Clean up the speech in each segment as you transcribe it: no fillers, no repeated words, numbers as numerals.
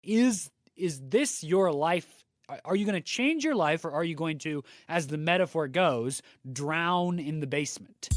is this your life? Are you going to change your life, or are you going to, as the metaphor goes, drown in the basement?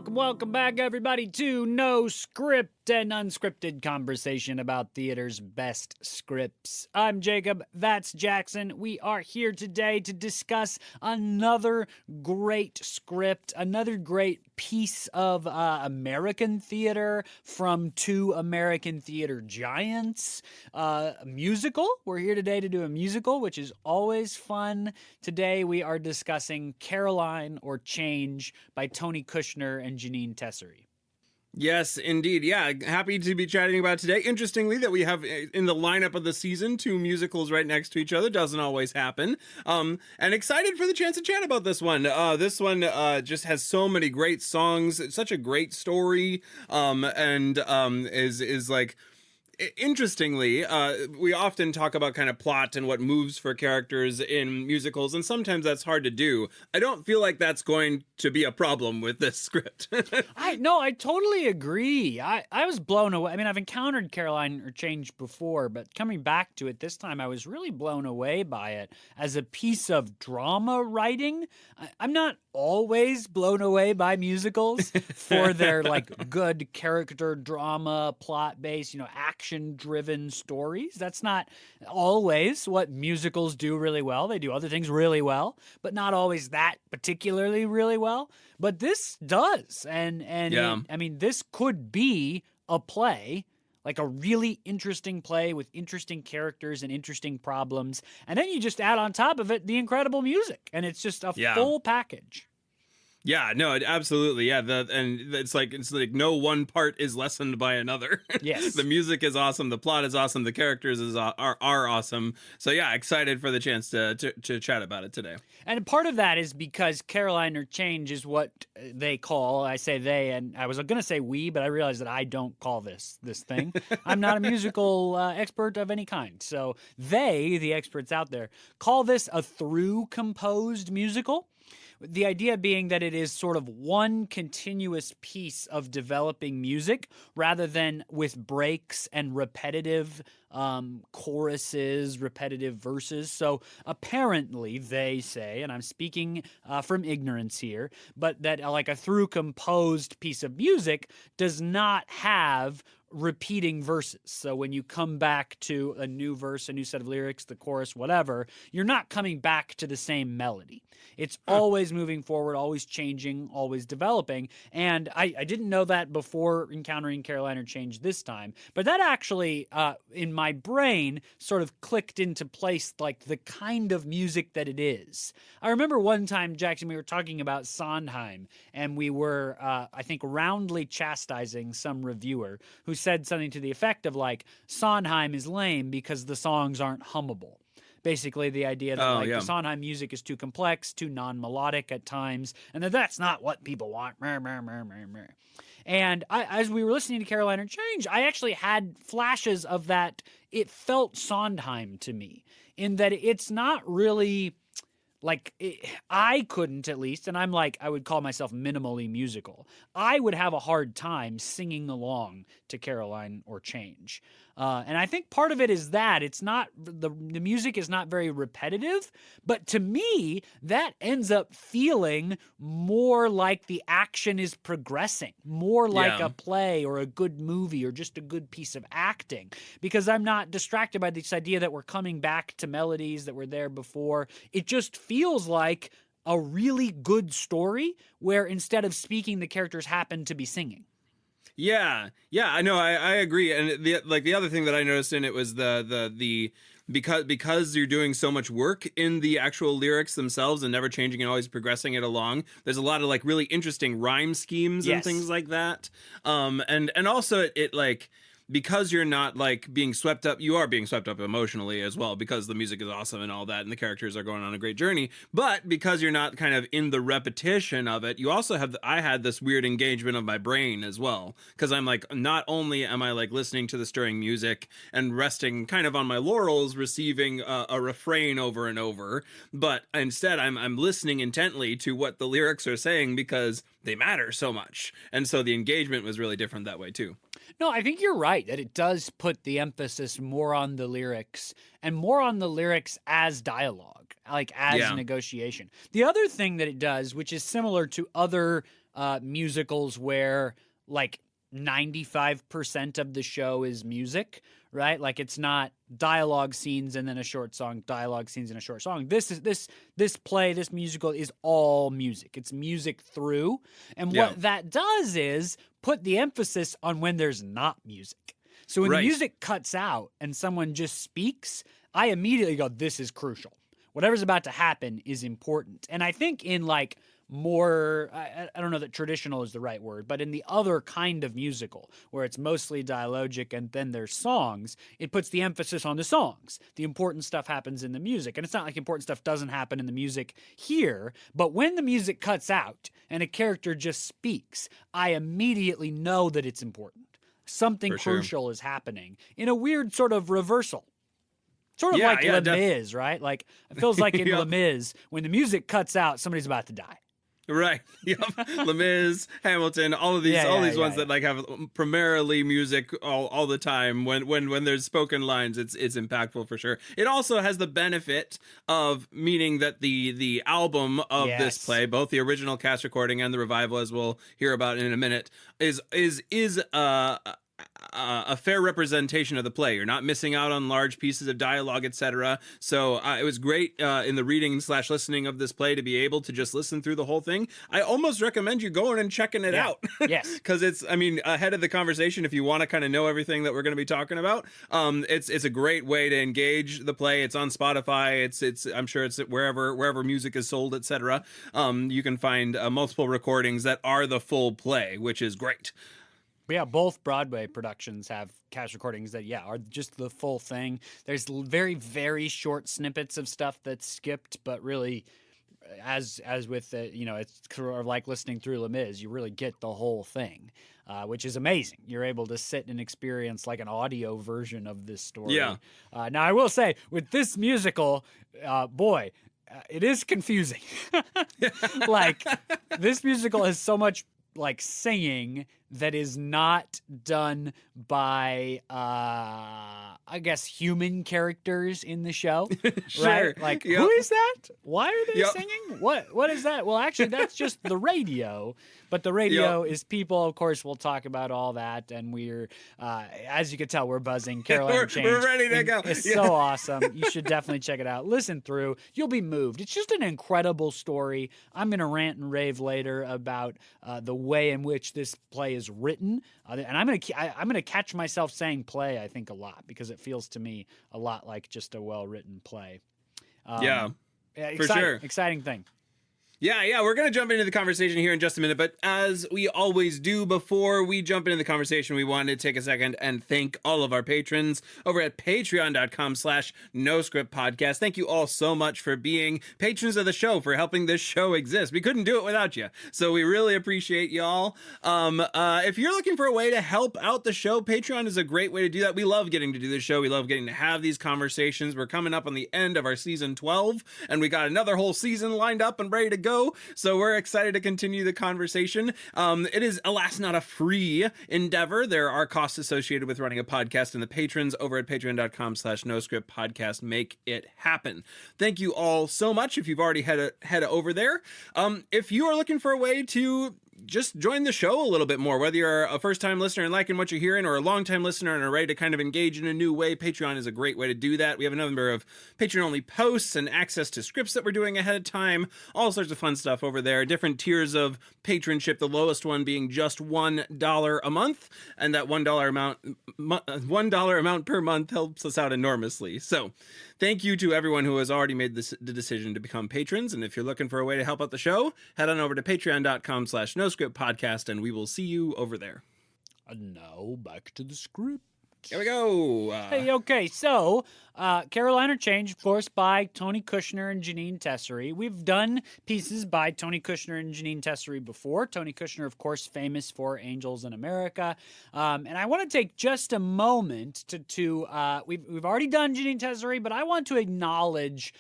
Welcome back, everybody, to No Script, an unscripted conversation about theater's best scripts. I'm Jacob, that's Jackson. We are here today to discuss another great script, another great piece of American theater from two American theater giants. A musical. We're here today to do a musical, which is always fun. Today we are discussing Caroline or Change by Tony Kushner and Jeanine Tesori. Yes, indeed. Yeah, happy to be chatting about it today. Interestingly, that we have in the lineup of the season two musicals right next to each other. Doesn't always happen. And excited for the chance to chat about this one. This one just has so many great songs. It's such a great story. Is like... Interestingly, we often talk about kind of plot and what moves for characters in musicals, and sometimes that's hard to do. I don't feel like that's going to be a problem with this script. I totally agree. I was blown away. I mean, I've encountered Caroline or Change before, but coming back to it this time, I was really blown away by it as a piece of drama writing. I'm not always blown away by musicals for their like good character drama, plot-based, action-driven stories. That's not always what musicals do really well. They do other things really well, but not always that particularly really well. But this does, and yeah. This could be a play, like a really interesting play with interesting characters and interesting problems, and then you just add on top of it the incredible music, and it's just a full package. Yeah, no, absolutely. Yeah, it's like no one part is lessened by another. Yes. The music is awesome, the plot is awesome, the characters are awesome. So yeah, excited for the chance to chat about it today. And part of that is because Caroline or Change is what they call, I say they, and I was going to say we, but I realized that I don't call this thing. I'm not a musical expert of any kind. So they, the experts out there, call this a through-composed musical. The idea being that it is sort of one continuous piece of developing music rather than with breaks and repetitive choruses, repetitive verses. So apparently they say, and I'm speaking from ignorance here, but that like a through composed piece of music does not have repeating verses. So when you come back to a new verse, a new set of lyrics, the chorus, whatever, you're not coming back to the same melody. It's always moving forward, always changing, always developing. And I didn't know that before encountering Caroline or Change this time, but that actually, in my brain, sort of clicked into place like the kind of music that it is. I remember one time, Jackson, we were talking about Sondheim, and we were, I think, roundly chastising some reviewer who said something to the effect of like, Sondheim is lame because the songs aren't hummable. Basically the idea that the Sondheim music is too complex, too non-melodic at times, and that's not what people want. And as we were listening to Caroline or Change, I actually had flashes of that. It felt Sondheim to me in that it's not really... Like, I couldn't, at least, and I'm like, I would call myself minimally musical. I would have a hard time singing along to Caroline or Change. And I think part of it is that it's not, the music is not very repetitive, but to me, that ends up feeling more like the action is progressing, more like a play or a good movie or just a good piece of acting, because I'm not distracted by this idea that we're coming back to melodies that were there before. It just feels like a really good story where instead of speaking, the characters happen to be singing. Yeah, I know, I agree. And the other thing that I noticed in it was because you're doing so much work in the actual lyrics themselves and never changing and always progressing it along, there's a lot of like really interesting rhyme schemes and things like that. And also it like because you're not like being swept up, you are being swept up emotionally as well, because the music is awesome and all that, and the characters are going on a great journey. But because you're not kind of in the repetition of it, you also have, I had this weird engagement of my brain as well, because I'm like, not only am I like listening to the stirring music and resting kind of on my laurels, receiving a refrain over and over, but instead I'm listening intently to what the lyrics are saying, because they matter so much. And so the engagement was really different that way too. No, I think you're right that it does put the emphasis more on the lyrics, and more on the lyrics as dialogue, like as negotiation. The other thing that it does, which is similar to other musicals where like 95% of the show is music, right? Like it's not dialogue scenes and then a short song, dialogue scenes and a short song. This play, this musical is all music. It's music through. And what that does is put the emphasis on when there's not music. So when the music cuts out and someone just speaks, I immediately go, this is crucial. Whatever's about to happen is important. And I think in like more, I don't know that traditional is the right word, but in the other kind of musical where it's mostly dialogic and then there's songs, it puts the emphasis on the songs. The important stuff happens in the music. And it's not like important stuff doesn't happen in the music here, but when the music cuts out and a character just speaks, I immediately know that it's important. Something crucial is happening in a weird sort of reversal. Sort of like Les Mis, right? Like it feels like in Les Mis, when the music cuts out, somebody's about to die. Right. Yep. Les Mis, Hamilton, all of these ones that like have primarily music all the time. When there's spoken lines, it's impactful for sure. It also has the benefit of meaning that the album of this play, both the original cast recording and the revival, as we'll hear about in a minute, is a fair representation of the play. You're not missing out on large pieces of dialogue, etc. So it was great in the reading / listening of this play to be able to just listen through the whole thing. I almost recommend you going and checking it out. Yes. Because it's, I mean, ahead of the conversation, if you want to kind of know everything that we're going to be talking about, it's a great way to engage the play. It's on Spotify. It's I'm sure it's wherever music is sold, etc. You can find multiple recordings that are the full play, which is great. Yeah, both Broadway productions have cast recordings that, are just the full thing. There's very, very short snippets of stuff that's skipped, but really, as with, it's sort of like listening through Les Mis, you really get the whole thing, which is amazing. You're able to sit and experience like an audio version of this story. Yeah. Now, I will say, with this musical, it is confusing. Like, this musical has so much like singing that is not done by I guess human characters in the show. Sure. Right? Like who is that? Why are they singing? What is that? Well, actually that's just the radio. But the radio is people, of course, we'll talk about all that, and we're as you can tell, we're buzzing. Caroline Change. We're ready to go. It's so awesome. You should definitely check it out. Listen through. You'll be moved. It's just an incredible story. I'm gonna rant and rave later about the way in which this play is written, and I'm gonna catch myself saying play, I think, a lot, because it feels to me a lot like just a well-written play. For sure. Exciting thing. Yeah, we're going to jump into the conversation here in just a minute, but as we always do before we jump into the conversation, we wanted to take a second and thank all of our patrons over at patreon.com/NoScriptPodcast. Thank you all so much for being patrons of the show, for helping this show exist. We couldn't do it without you, so we really appreciate y'all. If you're looking for a way to help out the show, Patreon is a great way to do that. We love getting to do this show. We love getting to have these conversations. We're coming up on the end of our season 12, and we got another whole season lined up and ready to go. So we're excited to continue the conversation. It is, alas, not a free endeavor. There are costs associated with running a podcast, and the patrons over at patreon.com/NoScriptPodcast make it happen. Thank you all so much. If you've already head over there, if you are looking for a way to just join the show a little bit more, whether you're a first-time listener and liking what you're hearing, or a long-time listener and are ready to kind of engage in a new way, Patreon is a great way to do that. We have a number of Patreon-only posts and access to scripts that we're doing ahead of time, all sorts of fun stuff over there, different tiers of patronship, the lowest one being just $1 a month, and that $1 amount per month helps us out enormously. So thank you to everyone who has already made the decision to become patrons, and if you're looking for a way to help out the show, head on over to patreon.com/NoScriptPodcast, and we will see you over there. And now back to the script. Here we go. Hey, okay, so Caroline or Change, of course, by Tony Kushner and Jeanine Tesori. We've done pieces by Tony Kushner and Jeanine Tesori before. Tony Kushner, of course, famous for Angels in America. And I want to take just a moment we've already done Jeanine Tesori, but I want to acknowledge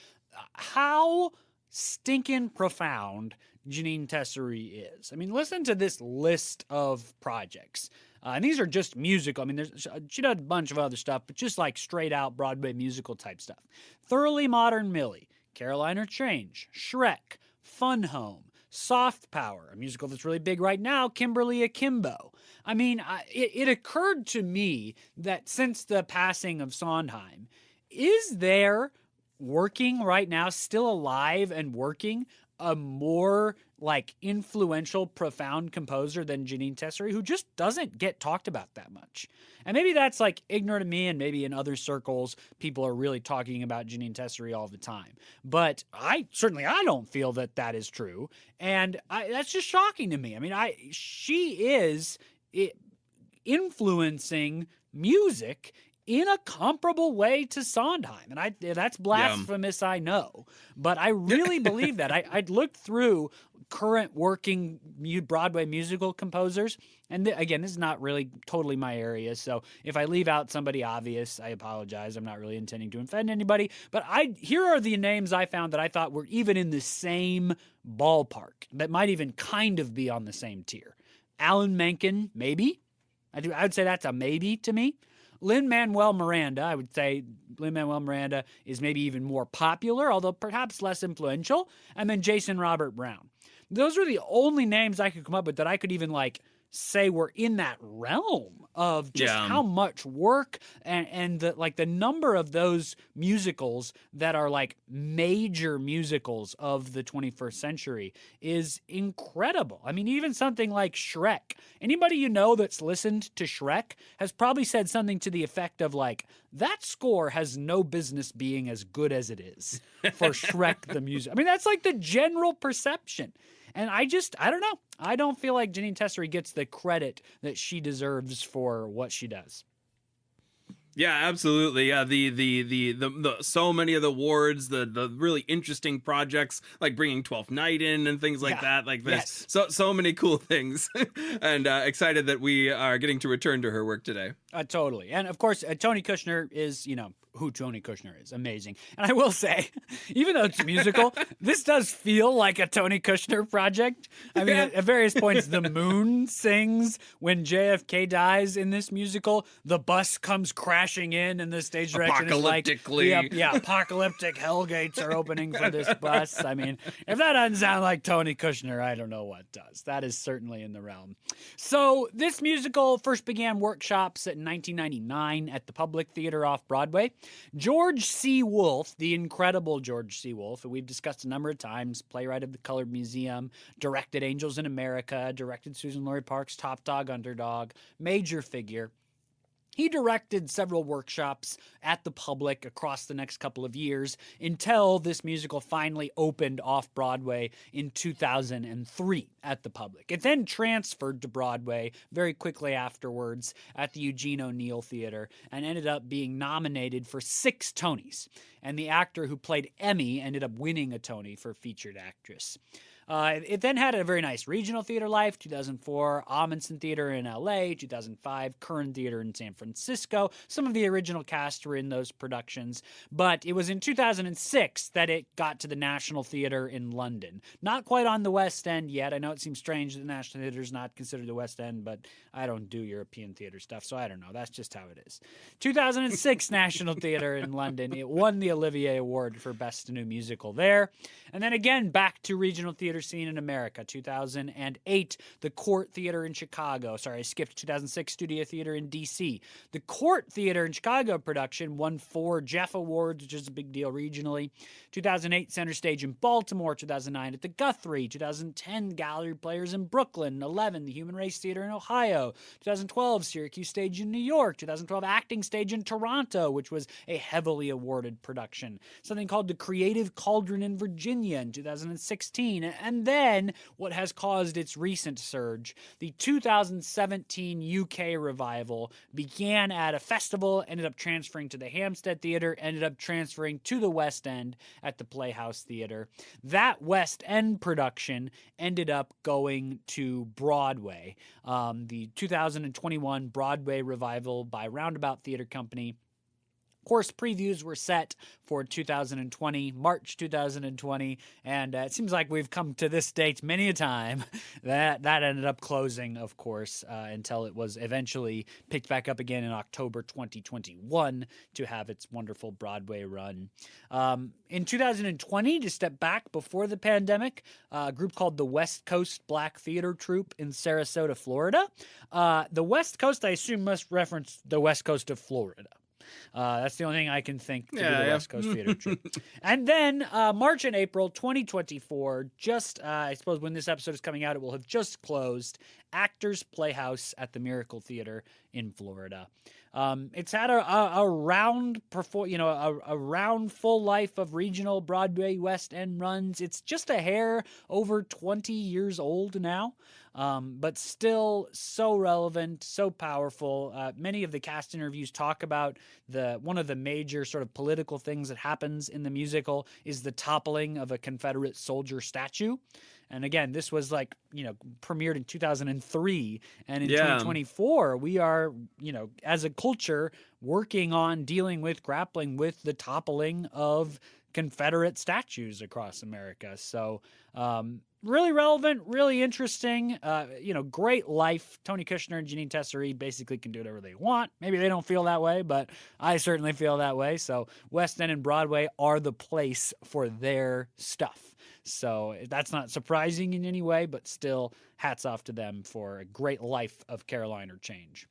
how stinking profound Jeanine Tesori is. I mean, listen to this list of projects. And these are just musical. I mean, she does a bunch of other stuff, but just like straight out Broadway musical type stuff. Thoroughly Modern Millie, Caroline or Change, Shrek, Fun Home, Soft Power, a musical that's really big right now, Kimberly Akimbo. I mean, it occurred to me that since the passing of Sondheim, is there working right now, still alive and working, a more like influential, profound composer than Jeanine Tesori, who just doesn't get talked about that much? And maybe that's like ignorant of me, and maybe in other circles, people are really talking about Jeanine Tesori all the time. But I don't feel that is true. And that's just shocking to me. I mean, she is influencing music in a comparable way to Sondheim. And that's blasphemous, I know. But I really believe that. I'd looked through current working Broadway musical composers. And again, this is not really totally my area. So if I leave out somebody obvious, I apologize. I'm not really intending to offend anybody. But here are the names I found that I thought were even in the same ballpark, that might even kind of be on the same tier. Alan Menken, maybe. I would say that's a maybe to me. Lin-Manuel Miranda, I would say Lin-Manuel Miranda is maybe even more popular, although perhaps less influential. And then Jason Robert Brown. Those are the only names I could come up with that I could even like say were in that realm of just how much work and the number of those musicals that are like major musicals of the 21st century is incredible. I mean, even something like Shrek. Anybody you know that's listened to Shrek has probably said something to the effect of like, that score has no business being as good as it is for Shrek the music. I mean, that's like the general perception. And I don't know. I don't feel like Jeanine Tesori gets the credit that she deserves for what she does. Yeah, absolutely. Yeah, the so many of the awards, the really interesting projects like bringing 12th Night in and things like that. Like this, so many cool things, and excited that we are getting to return to her work today. Totally, and of course, Tony Kushner is who Tony Kushner is. Amazing. And I will say, even though it's a musical, this does feel like a Tony Kushner project. I mean, at various points, the moon sings when JFK dies in this musical. The bus comes crashing in, and the stage direction is like, apocalyptic hellgates are opening for this bus. I mean, if that doesn't sound like Tony Kushner, I don't know what does. That is certainly in the realm. So this musical first began workshops in 1999 at the Public Theater off Broadway. George C. Wolfe, the incredible George C. Wolfe, who we've discussed a number of times, playwright of the Colored Museum, directed Angels in America, directed Susan Laurie Park's Top Dog, Underdog, major figure. He directed several workshops at the Public across the next couple of years until this musical finally opened off-Broadway in 2003 at the Public. It then transferred to Broadway very quickly afterwards at the Eugene O'Neill Theater and ended up being nominated for 6 Tonys. And the actor who played Emmy ended up winning a Tony for featured actress. It then had a very nice regional theater life, 2004, Amundsen Theater in LA, 2005, Curran Theater in San Francisco. Some of the original cast were in those productions, but it was in 2006 that it got to the National Theater in London. Not quite on the West End yet. I know it seems strange that the National Theater is not considered the West End, but I don't do European theater stuff, so I don't know. That's just how it is. 2006 National Theater in London. It won the Olivier Award for Best New Musical there. And then again, back to regional theater scene in America. 2008, the Court Theater in Chicago. Sorry, I skipped 2006, Studio Theater in D.C. The Court Theater in Chicago production won 4 Jeff Awards, which is a big deal regionally. 2008, Center Stage in Baltimore. 2009, at the Guthrie. 2010, Gallery Players in Brooklyn. 11, the Human Race Theater in Ohio. 2012, Syracuse Stage in New York. 2012, Acting Stage in Toronto, which was a heavily awarded production. Something called the Creative Cauldron in Virginia in 2016. And And then what has caused its recent surge, the 2017 UK revival began at a festival, ended up transferring to the Hampstead Theatre, ended up transferring to the West End at the Playhouse Theatre. That West End production ended up going to Broadway. The 2021 Broadway revival by Roundabout Theatre Company. Of course, previews were set for 2020, March 2020, and it seems like we've come to this date many a time. That ended up closing, of course, until it was eventually picked back up again in October 2021 to have its wonderful Broadway run. In 2020, to step back before the pandemic, a group called the West Coast Black Theater Troupe in Sarasota, Florida. The West Coast, I assume, must reference the West Coast of Florida. That's the only thing I can think to be the West Coast Theater Troupe. And then March and April 2024, just I suppose when this episode is coming out, it will have just closed. Actors Playhouse at the Miracle Theater in Florida. It's had a round full life of regional Broadway West End runs. It's just a hair over 20 years old now. But still so relevant, so powerful. Many of the cast interviews talk about one of the major sort of political things that happens in the musical is the toppling of a Confederate soldier statue. And again, this was premiered in 2003. And in 2024, we are, as a culture, working on grappling with the toppling of Confederate statues across America. So, really relevant, really interesting, great life. Tony Kushner and Jeanine Tesori basically can do whatever they want. Maybe they don't feel that way, but I certainly feel that way. So West End and Broadway are the place for their stuff. So that's not surprising in any way, but still hats off to them for a great life of Caroline or change.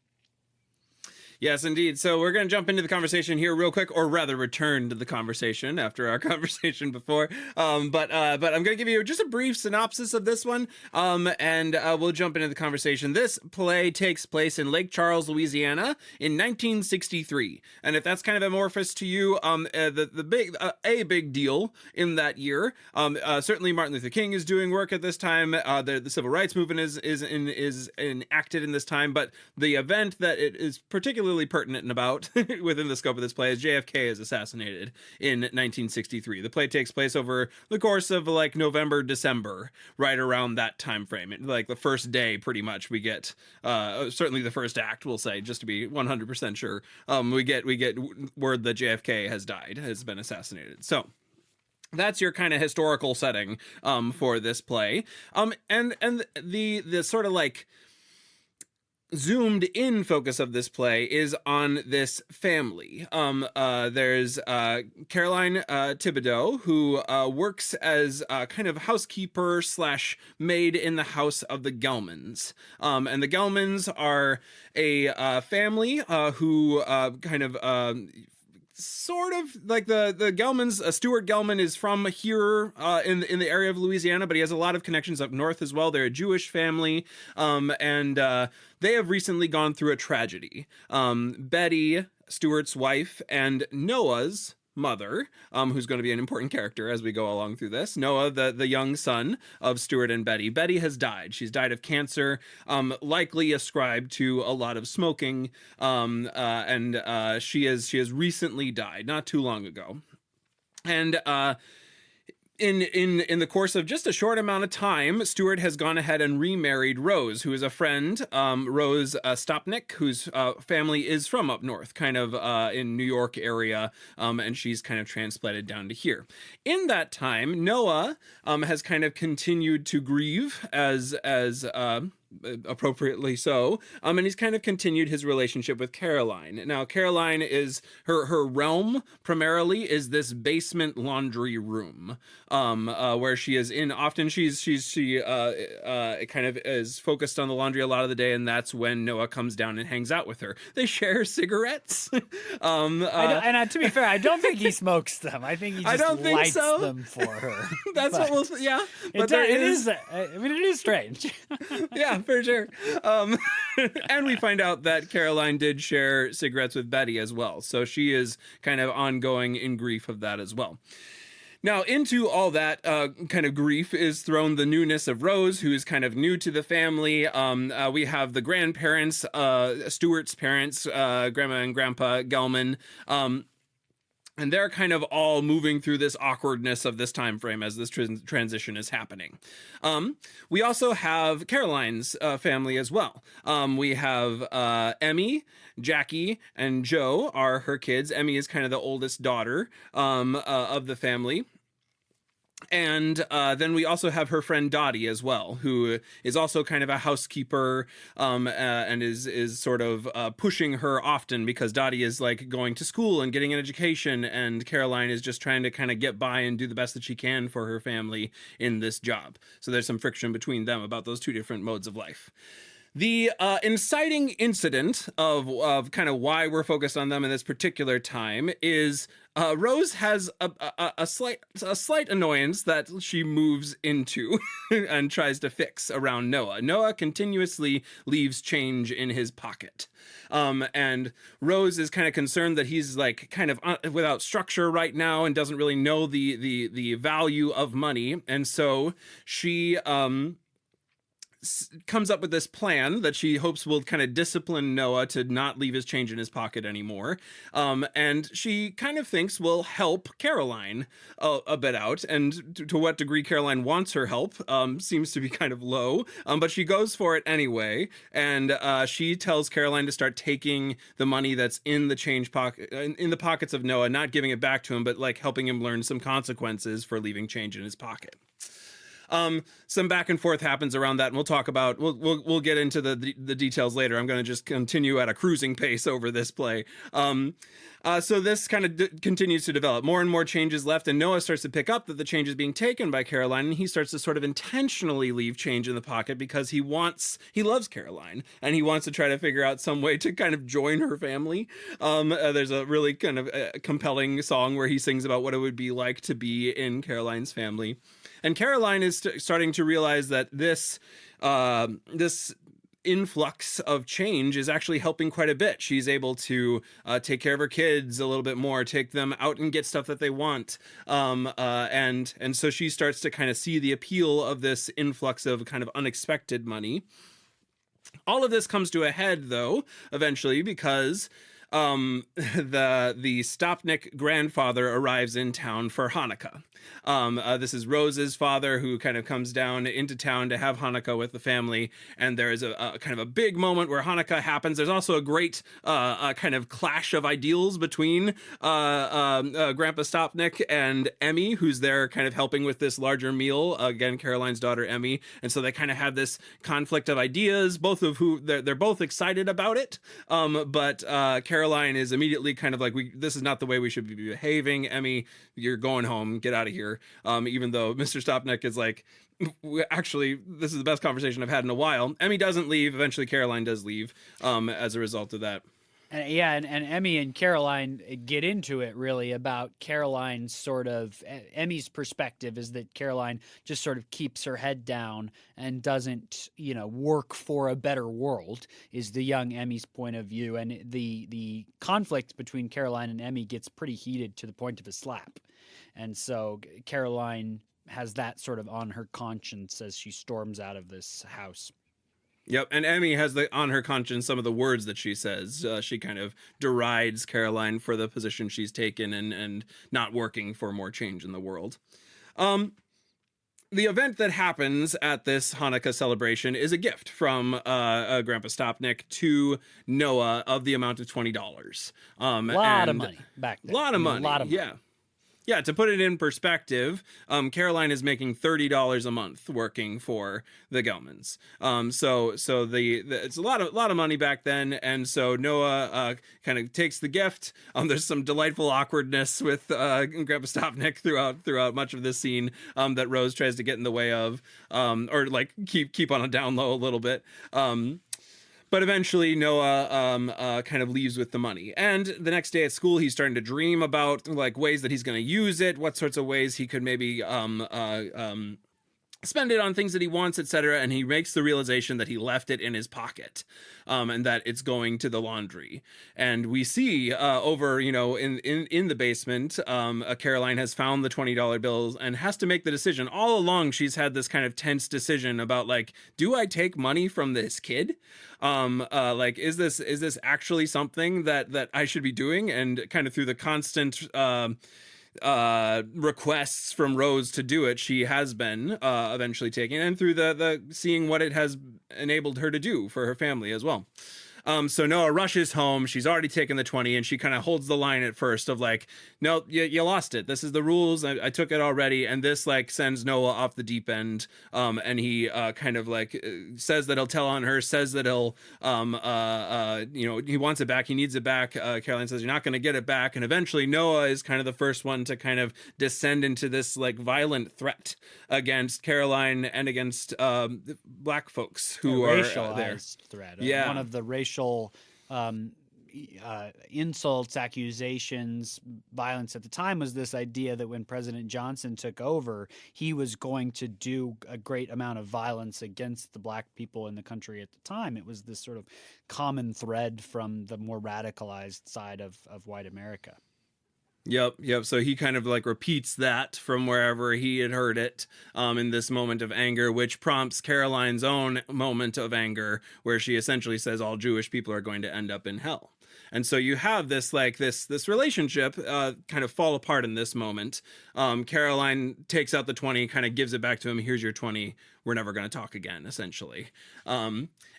Yes, indeed. So we're going to jump into the conversation here real quick, or rather return to the conversation after our conversation before. But I'm going to give you just a brief synopsis of this one, and we'll jump into the conversation. This play takes place in Lake Charles, Louisiana in 1963. And if that's kind of amorphous to you, a big deal in that year. Certainly Martin Luther King is doing work at this time. The civil rights movement is enacted in this time, but the event that it is particularly pertinent and about within the scope of this play is JFK is assassinated in 1963. The play takes place over the course of November, December, right around that time frame. The first day, pretty much, we get certainly the first act, we'll say, just to be 100% sure. We get word that JFK has been assassinated. So that's your kind of historical setting for this play. And the sort of zoomed in focus of this play is on this family. There's Caroline Thibodeau, who works as kind of housekeeper / maid in the house of the Gelmans. And the Gelmans are a family who sort of the Gelmans. Stuart Gelman is from here in the area of Louisiana, but he has a lot of connections up north as well. They're a Jewish family, and they have recently gone through a tragedy. Betty, Stuart's wife, and Noah's mother, who's going to be an important character as we go along through this. Noah, the young son of Stuart and Betty. Betty has died. She's died of cancer, likely ascribed to a lot of smoking, and she has recently died, not too long ago. And in the course of just a short amount of time, Stuart has gone ahead and remarried Rose, who is a friend, Rose Stopnick, whose family is from up north, kind of in New York area, and she's kind of transplanted down to here. In that time, Noah has kind of continued to grieve as appropriately so, and he's kind of continued his relationship with Caroline. Now, Caroline is her realm primarily is this basement laundry room, where she is in. Often she kind of is focused on the laundry a lot of the day, and that's when Noah comes down and hangs out with her. They share cigarettes. To be fair, I don't think he smokes them. I think he just lights them for her. That's what we'll say. Yeah, but it is strange. Yeah, for sure. And we find out that Caroline did share cigarettes with Betty as well. So she is kind of ongoing in grief of that as well. Now, into all that kind of grief is thrown the newness of Rose, who is kind of new to the family. We have the grandparents, Stuart's parents, Grandma and Grandpa Gelman. And they're kind of all moving through this awkwardness of this time frame as this transition is happening. We also have Caroline's family as well. We have Emmy, Jackie, and Joe are her kids. Emmy is kind of the oldest daughter of the family. And then we also have her friend Dottie as well, who is also kind of a housekeeper and is sort of pushing her often because Dottie is like going to school and getting an education, and Caroline is just trying to kind of get by and do the best that she can for her family in this job. So there's some friction between them about those two different modes of life. The inciting incident of kind of why we're focused on them in this particular time is Rose has a slight annoyance that she moves into and tries to fix around Noah. Noah continuously leaves change in his pocket. And Rose is kind of concerned that he's like kind of without structure right now and doesn't really know the value of money. And so she comes up with this plan that she hopes will kind of discipline Noah to not leave his change in his pocket anymore. And she kind of thinks will help Caroline a bit out. And to what degree Caroline wants her help seems to be kind of low. But she goes for it anyway. And she tells Caroline to start taking the money that's in the change pocket, in the pockets of Noah, not giving it back to him, but like helping him learn some consequences for leaving change in his pocket. Some back and forth happens around that, and we'll talk about we'll get into the details later. I'm going to just continue at a cruising pace over this play. So this kind of continues to develop. More and more changes left, and Noah starts to pick up that the change is being taken by Caroline, and he starts to sort of intentionally leave change in the pocket because he loves Caroline, and he wants to try to figure out some way to kind of join her family. There's a really kind of compelling song where he sings about what it would be like to be in Caroline's family. And Caroline is starting to realize that this influx of change is actually helping quite a bit. She's able to take care of her kids a little bit more, take them out and get stuff that they want. And so she starts to kind of see the appeal of this influx of kind of unexpected money. All of this comes to a head, though, eventually, because the Stopnik grandfather arrives in town for Hanukkah. This is Rose's father, who kind of comes down into town to have Hanukkah with the family, and there is a kind of a big moment where Hanukkah happens. There's also a great kind of clash of ideals between Grandpa Stopnik and Emmy, who's there kind of helping with this larger meal. Again, Caroline's daughter Emmy, and so they kind of have this conflict of ideas. Both of who they're both excited about it, but Caroline is immediately kind of like, this is not the way we should be behaving. Emmy, you're going home. Get out of here. Even though Mr. Stopnik is like, actually, this is the best conversation I've had in a while. Emmy doesn't leave. Eventually, Caroline does leave as a result of that. And Emmy and Caroline get into it really about Caroline's sort of Emmy's perspective is that Caroline just sort of keeps her head down and doesn't, work for a better world is the young Emmy's point of view. And the conflict between Caroline and Emmy gets pretty heated to the point of a slap. And so Caroline has that sort of on her conscience as she storms out of this house. Yep, and Emmy has on her conscience some of the words that she says. She kind of derides Caroline for the position she's taken and not working for more change in the world. The event that happens at this Hanukkah celebration is a gift from Grandpa Stopnik to Noah of the amount of $20. A lot of money back then. A lot of money, yeah. Yeah, to put it in perspective, Caroline is making $30 a month working for the Gelmans. So it's a lot of money back then, and so Noah kind of takes the gift. There's some delightful awkwardness with Grandpa Stopnik throughout much of this scene that Rose tries to get in the way of, or like keep on a down low a little bit. But eventually Noah kind of leaves with the money. And the next day at school, he's starting to dream about like ways that he's going to use it, what sorts of ways he could maybe spend it on things that he wants, etc. And he makes the realization that he left it in his pocket, and that it's going to the laundry. And we see over, in the basement, Caroline has found the $20 bills and has to make the decision. All along, she's had this kind of tense decision about like, do I take money from this kid? Like, is this actually something that I should be doing? And kind of through the constant requests from Rose to do it, she has been eventually taking it, and through the seeing what it has enabled her to do for her family as well. So Noah rushes home. She's already taken the 20, and she kind of holds the line at first of like, no, you lost it. This is the rules. I took it already. And this like sends Noah off the deep end. And he kind of like says that he'll tell on her, says that he'll, he wants it back. He needs it back. Caroline says, you're not going to get it back. And eventually Noah is kind of the first one to kind of descend into this like violent threat against Caroline and against black folks who are there. Threat. Yeah. One of the racial insults, accusations, violence at the time was this idea that when President Johnson took over, he was going to do a great amount of violence against the black people in the country at the time. It was this sort of common thread from the more radicalized side of white America. Yep. So he kind of like repeats that from wherever he had heard it in this moment of anger, which prompts Caroline's own moment of anger, where she essentially says all Jewish people are going to end up in hell. And so you have this like this relationship kind of fall apart in this moment. Caroline takes out the 20, kind of gives it back to him. Here's your 20. We're never going to talk again, essentially.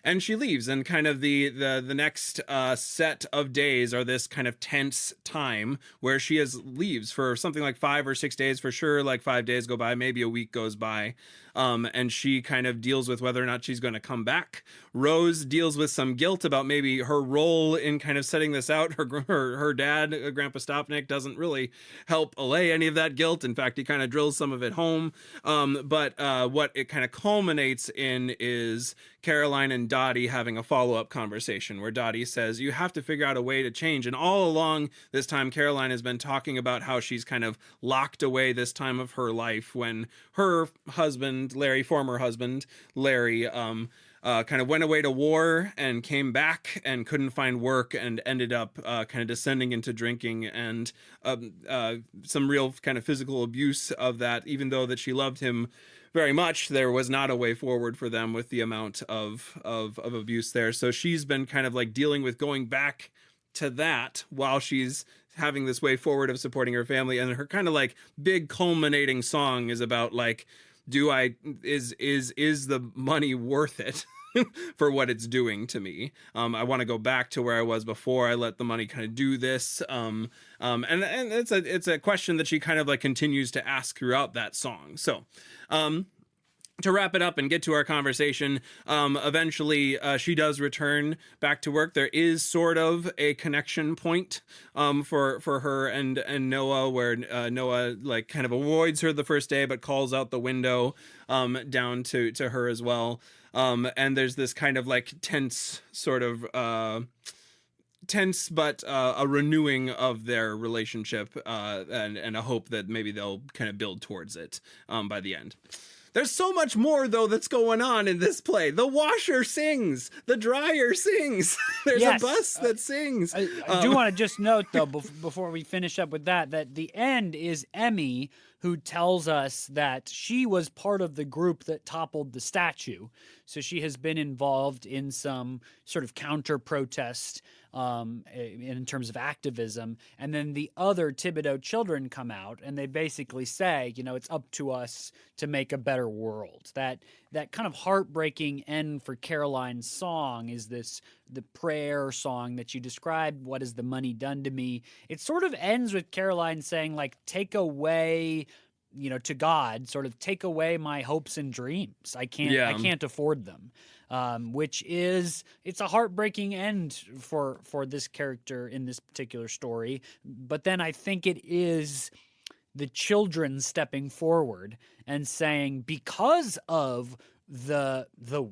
And she leaves, and kind of the next set of days are this kind of tense time where she leaves for something like 5 or 6 days for sure. Like 5 days go by, maybe a week goes by. And she kind of deals with whether or not she's going to come back. Rose deals with some guilt about maybe her role in kind of setting this out. Her dad, Grandpa Stopnick, doesn't really help allay any of that guilt. In fact, he kind of drills some of it home. But what it kind of culminates in is Caroline and Dottie having a follow-up conversation where Dottie says, you have to figure out a way to change. And all along this time, Caroline has been talking about how she's kind of locked away this time of her life when her husband, Larry, former husband, Larry, kind of went away to war and came back and couldn't find work and ended up kind of descending into drinking and some real kind of physical abuse of that. Even though that she loved him very much, there was not a way forward for them with the amount of abuse there. So she's been kind of like dealing with going back to that while she's having this way forward of supporting her family. And her kind of like big culminating song is about like, is the money worth it for what it's doing to me? I want to go back to where I was before I let the money kind of do this. And it's a question that she kind of like continues to ask throughout that song. So, to wrap it up and get to our conversation, eventually she does return back to work. There is sort of a connection point for her and Noah, where Noah like kind of avoids her the first day but calls out the window down to her as well. And there's this kind of like tense but a renewing of their relationship and a hope that maybe they'll kind of build towards it by the end. There's so much more, though, that's going on in this play. The washer sings. The dryer sings. There's a bus that sings. I do want to just note, though, before we finish up with that the end is Emmy, who tells us that she was part of the group that toppled the statue. So she has been involved in some sort of counter-protest in terms of activism. And then the other Thibodeau children come out and they basically say, it's up to us to make a better world. That kind of heartbreaking end for Caroline's song is the prayer song that you described. What has the money done to me? It sort of ends with Caroline saying, like, take away, to God, sort of take away my hopes and dreams. I can't afford them. It's a heartbreaking end for this character in this particular story. But then I think it is the children stepping forward and saying, because of the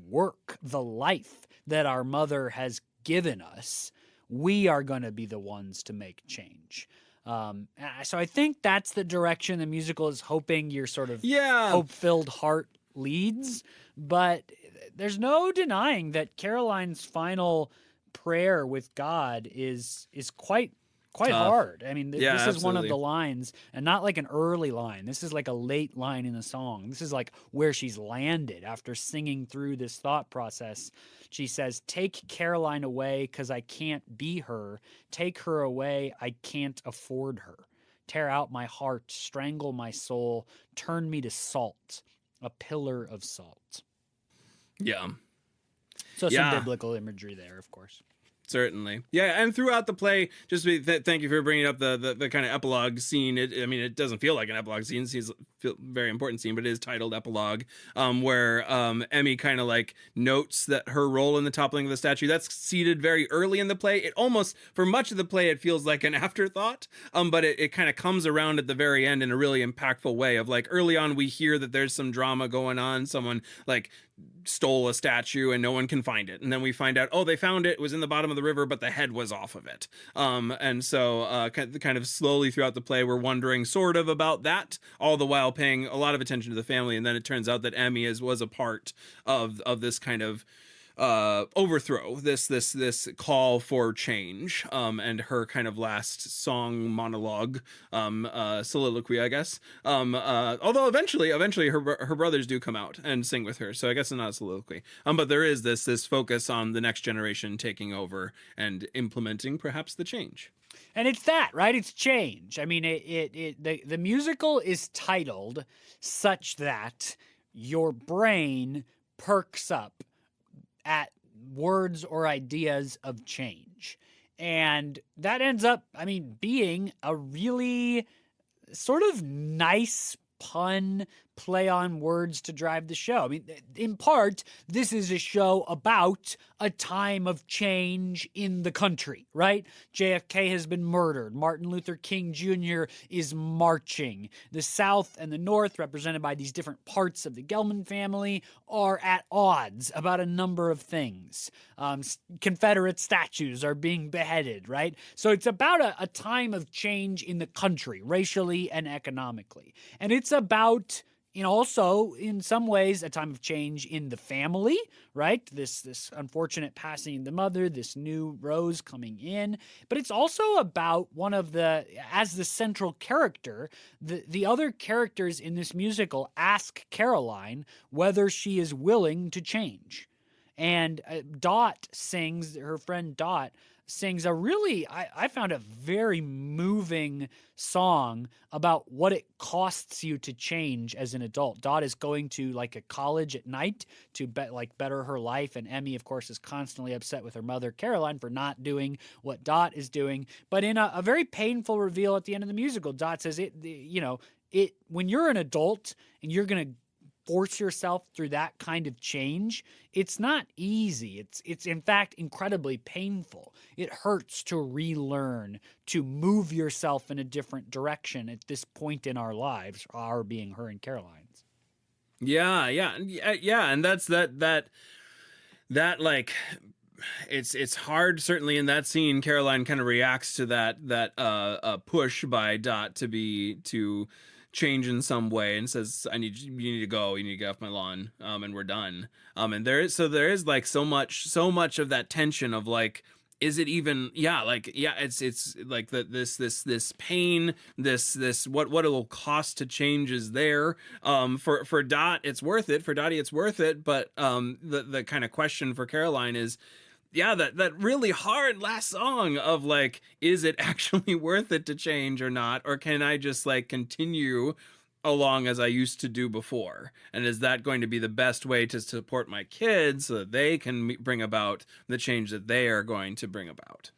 work, the life that our mother has given us, we are going to be the ones to make change. So I think that's the direction the musical is hoping your sort of hope-filled heart leads, but there's no denying that Caroline's final prayer with God is quite Tough. hard. I mean, Yeah, this is one of absolutely. the lines, and not like an early line. This is like a late line in the song. This is like where she's landed after singing through this thought process. She says, "Take Caroline away, 'cause I can't be her. Take her away, I can't afford her. Tear out my heart, strangle my soul, turn me to salt, a pillar of salt." Yeah. So some Yeah. biblical imagery there, of course. Certainly. Yeah, and throughout the play, just thank you for bringing up the kind of epilogue scene. It doesn't feel like an epilogue scene. It's a very important scene, but it is titled epilogue, where Emmy kind of like notes that her role in the toppling of the statue, that's seated very early in the play. It almost, for much of the play, it feels like an afterthought, but it kind of comes around at the very end in a really impactful way of like early on we hear that there's some drama going on. Someone like stole a statue and no one can find it, and then we find out, oh, they found it, was in the bottom of the river, but the head was off of it. And so kind of slowly throughout the play we're wondering sort of about that, all the while paying a lot of attention to the family. And then it turns out that Emmy was a part of this kind of overthrow, this call for change, and her kind of last song monologue, soliloquy, I guess. Although eventually her brothers do come out and sing with her, so I guess it's not a soliloquy. But there is this focus on the next generation taking over and implementing perhaps the change. And it's that, right? It's change. I mean, the musical is titled such that your brain perks up at words or ideas of change. And that ends up, being a really sort of nice pun play on words to drive the show. I mean, in part, this is a show about a time of change in the country, right? JFK has been murdered. Martin Luther King Jr. is marching. The South and the North, represented by these different parts of the Gelman family, are at odds about a number of things. Confederate statues are being beheaded, right? So it's about a time of change in the country, racially and economically. And it's about, also in some ways a time of change in the family, right? This unfortunate passing of the mother, this new Rose coming in, but it's also about as the central character, the other characters in this musical ask Caroline whether she is willing to change. And her friend Dot sings a really, I found a very moving song about what it costs you to change as an adult. Dot is going to like a college at night to better her life, and Emmy, of course, is constantly upset with her mother, Caroline, for not doing what Dot is doing. But in a very painful reveal at the end of the musical, Dot says, when you're an adult and you're going to force yourself through that kind of change, it's not easy. It's in fact incredibly painful. It hurts to relearn, to move yourself in a different direction at this point in our lives, our being her and Caroline's. Yeah, and that's that like it's hard. Certainly in that scene, Caroline kind of reacts to that push by Dot to change in some way, and says, you need to go, you need to get off my lawn, and we're done. And there is like so much of that tension of like, is it even, it's like this pain, this what it'll cost to change is there. For Dot, it's worth it. For Dottie, it's worth it. But the kind of question for Caroline is, that really hard last song of like, is it actually worth it to change or not? Or can I just like continue along as I used to do before? And is that going to be the best way to support my kids so that they can bring about the change that they are going to bring about?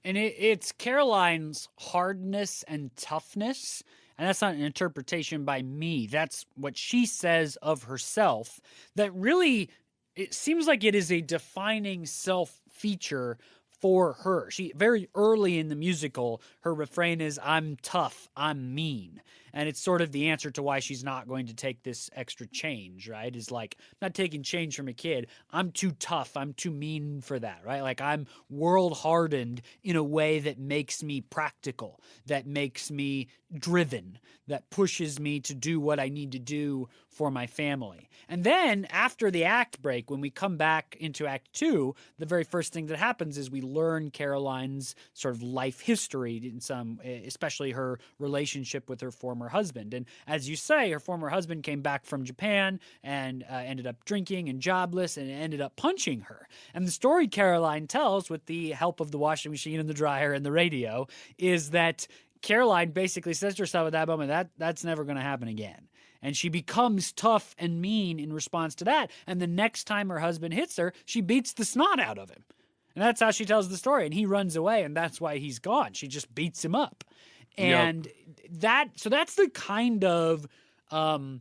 And it's Caroline's hardness and toughness. And that's not an interpretation by me. That's what she says of herself that really, it seems like it is a defining self-feature for her. She, very early in the musical, her refrain is, "I'm tough, I'm mean." And it's sort of the answer to why she's not going to take this extra change, right? Is like, I'm not taking change from a kid. I'm too tough. I'm too mean for that, right? Like, I'm world hardened in a way that makes me practical, that makes me driven, that pushes me to do what I need to do for my family. And then after the act break, when we come back into Act 2, the very first thing that happens is we learn Caroline's sort of life history in some, especially her relationship with her former husband. And as you say, her former husband came back from Japan and ended up drinking and jobless and ended up punching her. And the story Caroline tells, with the help of the washing machine and the dryer and the radio, is that Caroline basically says to herself at that moment, that's never going to happen again. And she becomes tough and mean in response to that. And the next time her husband hits her, she beats the snot out of him. And that's how she tells the story. And he runs away, and that's why he's gone. She just beats him up. And that's the kind of, I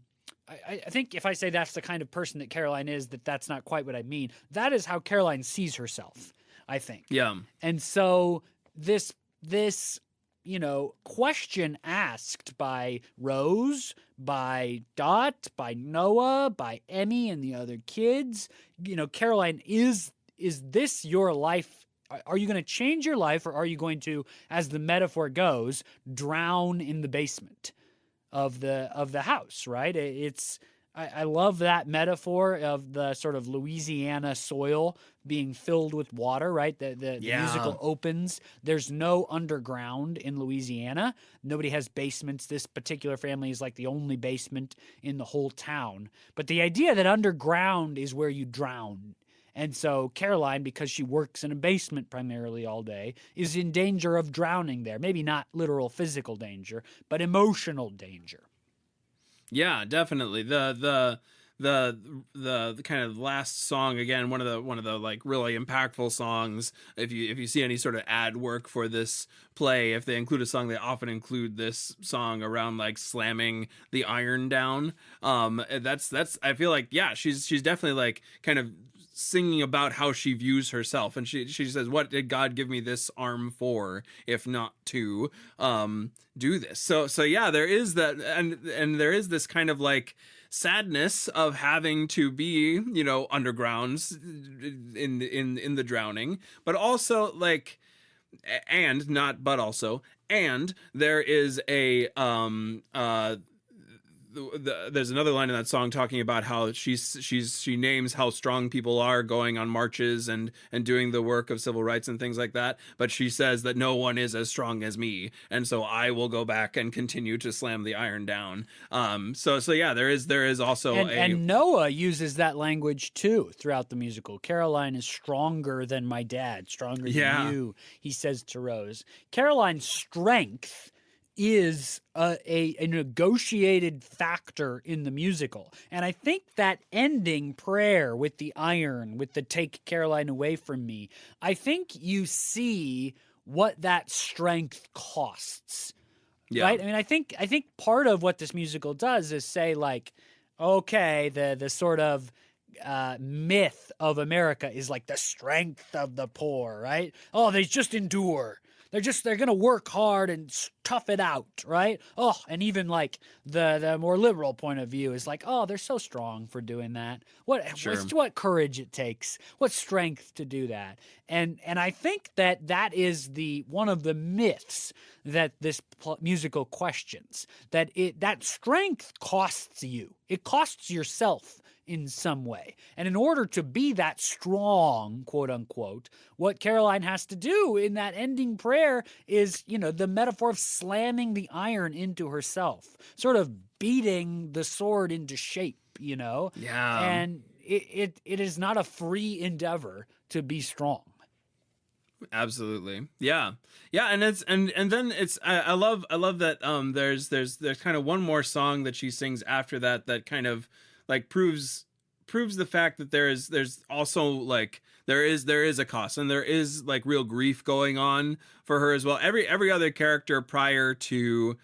think if I say that's the kind of person that Caroline is, that's not quite what I mean. That is how Caroline sees herself, I think. Yeah. And so this question asked by Rose, by Dot, by Noah, by Emmy and the other kids, Caroline, is this your life? Are you going to change your life, or are you going to, as the metaphor goes, drown in the basement of the house, right? I love that metaphor of the sort of Louisiana soil being filled with water, right? The musical opens. There's no underground in Louisiana. Nobody has basements. This particular family is like the only basement in the whole town. But the idea that underground is where you drown. And so Caroline, because she works in a basement primarily all day, is in danger of drowning there. Maybe not literal physical danger, but emotional danger. Yeah, definitely. The kind of last song, again, one of the like really impactful songs. If you see any sort of ad work for this play, if they include a song, they often include this song around like slamming the iron down. That's I feel like, yeah, she's definitely like kind of singing about how she views herself, and she says, what did God give me this arm for, if not to do this? So yeah, there is that, and there is this kind of like sadness of having to be, undergrounds in the drowning, but also like, and not but also, and there is a there's another line in that song talking about how she names how strong people are going on marches and doing the work of civil rights and things like that, but she says that no one is as strong as me, and so I will go back and continue to slam the iron down. So yeah, there is also and Noah uses that language too throughout the musical. Caroline is stronger than my dad, stronger than you, he says to Rose. Caroline's strength is a negotiated factor in the musical. And I think that ending prayer with the iron, with the take Caroline away from me, I think you see what that strength costs. Yeah. Right? I mean, I think part of what this musical does is say, like, okay, the sort of myth of America is like the strength of the poor, right? Oh, they just endure. They're going to work hard and tough it out, right? Oh, and even like the more liberal point of view is like, oh, they're so strong for doing that. What courage it takes, what strength to do that. And I think that is one of the myths that this musical questions, that strength costs you. It costs yourself in some way. And in order to be that strong, quote unquote, what Caroline has to do in that ending prayer is, the metaphor of slamming the iron into herself, sort of beating the sword into shape, Yeah. And it is not a free endeavor to be strong. Absolutely. Yeah. And it's and then it's I love that there's kind of one more song that she sings after that kind of like proves the fact that there's also like there is a cost, and there is like real grief going on for her as well. Every other character prior to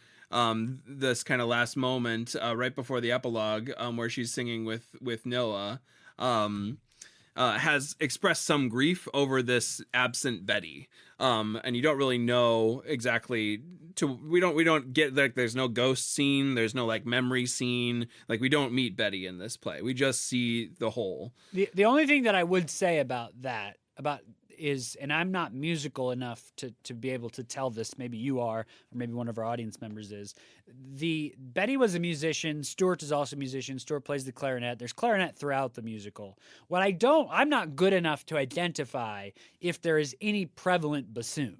this kind of last moment right before the epilogue where she's singing with Noah has expressed some grief over this absent Betty, and you don't really know exactly we don't get like there's no ghost scene, there's no like memory scene, like we don't meet Betty in this play. We just see the whole. The only thing that I would say about is, and I'm not musical enough to be able to tell this, maybe you are, or maybe one of our audience members is, Betty was a musician, Stuart is also a musician, Stuart plays the clarinet, there's clarinet throughout the musical. I'm not good enough to identify if there is any prevalent bassoon.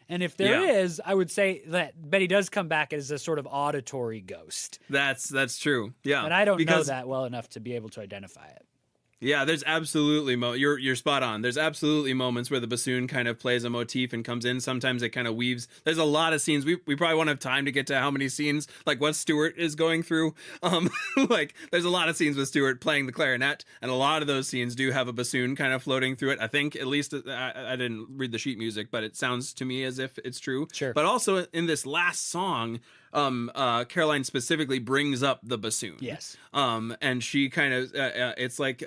And if there is, I would say that Betty does come back as a sort of auditory ghost. That's true. Yeah. But I don't know that well enough to be able to identify it. Yeah, there's absolutely you're spot on. There's absolutely moments where the bassoon kind of plays a motif and comes in. Sometimes it kind of weaves. There's a lot of scenes. We probably won't have time to get to how many scenes, like what Stuart is going through. Like there's a lot of scenes with Stuart playing the clarinet, and a lot of those scenes do have a bassoon kind of floating through it. I think at least I didn't read the sheet music, but it sounds to me as if it's true. Sure. But also in this last song, Caroline specifically brings up the bassoon. Yes. And she kind of it's like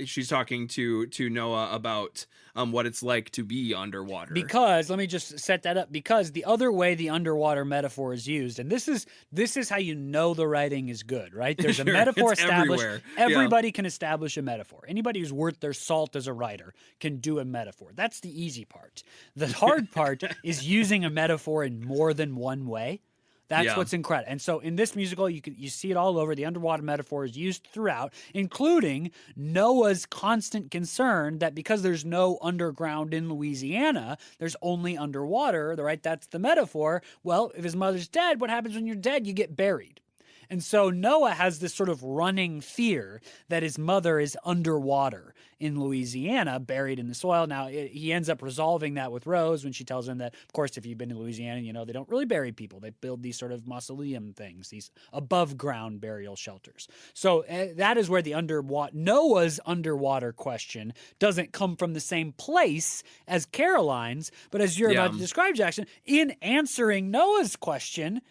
she's talking to Noah about what it's like to be underwater. Because let me just set that up. Because the other way the underwater metaphor is used, and this is how you know the writing is good, right? There's a metaphor established. Everywhere. Everybody can establish a metaphor. Anybody who's worth their salt as a writer can do a metaphor. That's the easy part. The hard part is using a metaphor in more than one way. That's what's incredible. And so in this musical, you see it all over. The underwater metaphor is used throughout, including Noah's constant concern that because there's no underground in Louisiana, there's only underwater, right? That's the metaphor. Well, if his mother's dead, what happens when you're dead? You get buried. And so Noah has this sort of running fear that his mother is underwater in Louisiana, buried in the soil. Now, he ends up resolving that with Rose when she tells him that, of course, if you've been to Louisiana, you know, they don't really bury people. They build these sort of mausoleum things, these above-ground burial shelters. So that is where the Noah's underwater question doesn't come from the same place as Caroline's, but as you're about to describe, Jackson, in answering Noah's question,